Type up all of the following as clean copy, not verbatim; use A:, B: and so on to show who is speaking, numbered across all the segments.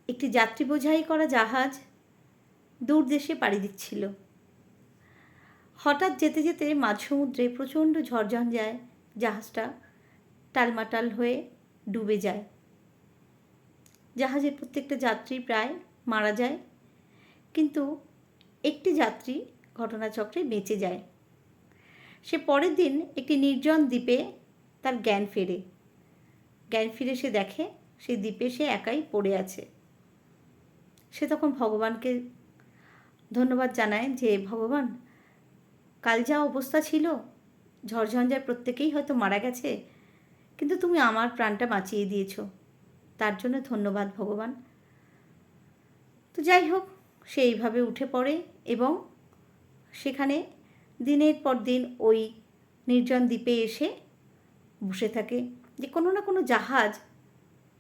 A: একটি যাত্রী বোঝাই করা জাহাজ দূর দেশে পাড়ি দিচ্ছিল। হঠাৎ যেতে যেতে মাঝ সমুদ্রে প্রচণ্ড ঝড়ঝঞ্ঝায় জাহাজটা টালমাটাল হয়ে ডুবে যায়। জাহাজের প্রত্যেকটা যাত্রী প্রায় মারা যায়, কিন্তু একটি যাত্রী ঘটনাচক্রে বেঁচে যায়। সে পরের দিন একটি নির্জন দ্বীপে তার জ্ঞান ফেরে। জ্ঞান ফিরে সে দেখে সেই দ্বীপে সে একাই পড়ে আছে। সে তখন ভগবানকে ধন্যবাদ জানায় যে, ভগবান, কাল যা অবস্থা ছিল, ঝড়ঝঞ্ঝায় প্রত্যেকেই হয়তো মারা গেছে, কিন্তু তুমি আমার প্রাণটা বাঁচিয়ে দিয়েছো, তার জন্য ধন্যবাদ ভগবান। তো যাই হোক, সে এইভাবে উঠে পড়ে এবং সেখানে দিনের পর দিন ওই নির্জন দ্বীপে এসে বসে থাকে যে কোনো না কোনো জাহাজ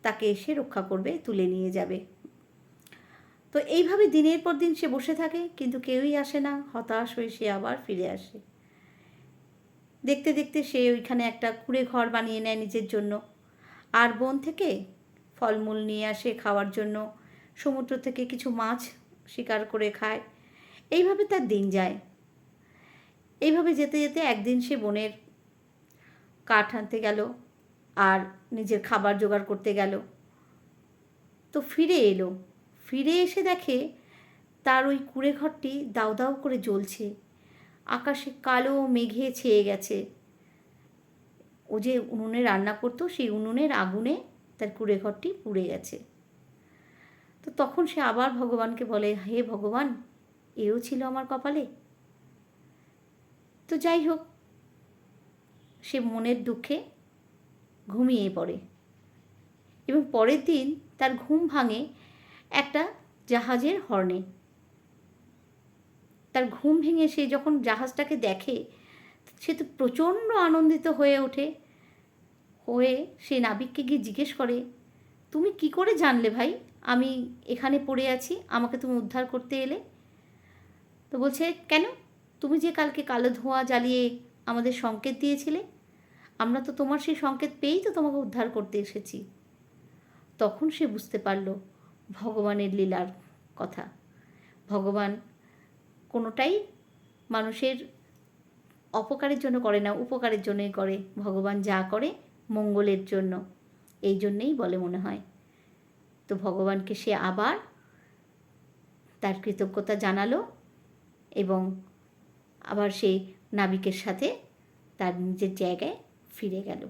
A: তাকে এসে রক্ষা করবে, তুলে নিয়ে যাবে। তো এইভাবে দিনের পর দিন সে বসে থাকে, কিন্তু কেউই আসে না। হতাশ হয়ে সে আবার ফিরে আসে। দেখতে দেখতে সে ওইখানে একটা কুঁড়ে ঘর বানিয়ে নেয় নিজের জন্য, আর বন থেকে ফলমূল নিয়ে আসে খাওয়ার জন্য, সমুদ্র থেকে কিছু মাছ শিকার করে খায়। এইভাবে তার দিন যায়। এইভাবে যেতে যেতে একদিন সে বনের কাঠ আনতে গেল আর নিজের খাবার জোগাড় করতে গেল। তো ফিরে এলো। ফিরে এসে দেখে তার ওই কুঁড়ে ঘরটি দাউ দাউ করে জ্বলছে, আকাশে কালো মেঘে ছেয়ে গেছে। ও যে উনুনে রান্না করতো, সেই উনুনের আগুনে তার কুঁড়ে ঘরটি পুড়ে গেছে। তো তখন সে আবার ভগবানকে বলে, হে ভগবান, এও ছিল আমার কপালে। তো যাই হোক, সে মনের দুঃখে ঘুমিয়ে পড়ে এবং পরের দিন তার ঘুম ভাঙে একটা জাহাজের হর্নে। তার ঘুম ভেঙে সে যখন জাহাজটাকে দেখে, সে তো প্রচণ্ড আনন্দিত হয়ে ওঠে। সে নাবিককে গিয়ে জিজ্ঞেস করে, তুমি কি করে জানলে ভাই আমি এখানে পড়ে আছি, আমাকে তুমি উদ্ধার করতে এলে? তো বলছে, কেন, তুমি যে কালকে কালো ধোঁয়া জ্বালিয়ে আমাদের সংকেত দিয়েছিলে, আমরা তো তোমার সেই সংকেত পেয়েই তো তোমাকে উদ্ধার করতে এসেছি। তখন সে বুঝতে পারল ভগবানের লীলার কথা। ভগবান কোনোটাই মানুষের অপকারের জন্য করে না, উপকারের জন্যই করে। ভগবান যা করে মঙ্গলের জন্য, এই জন্যেই বলে মনে হয়। তো ভগবানকে সে আবার তার কৃতজ্ঞতা জানালো এবং আবার সেই নাবিকের সাথে তার নিজের জায়গায় ফিরে গেল।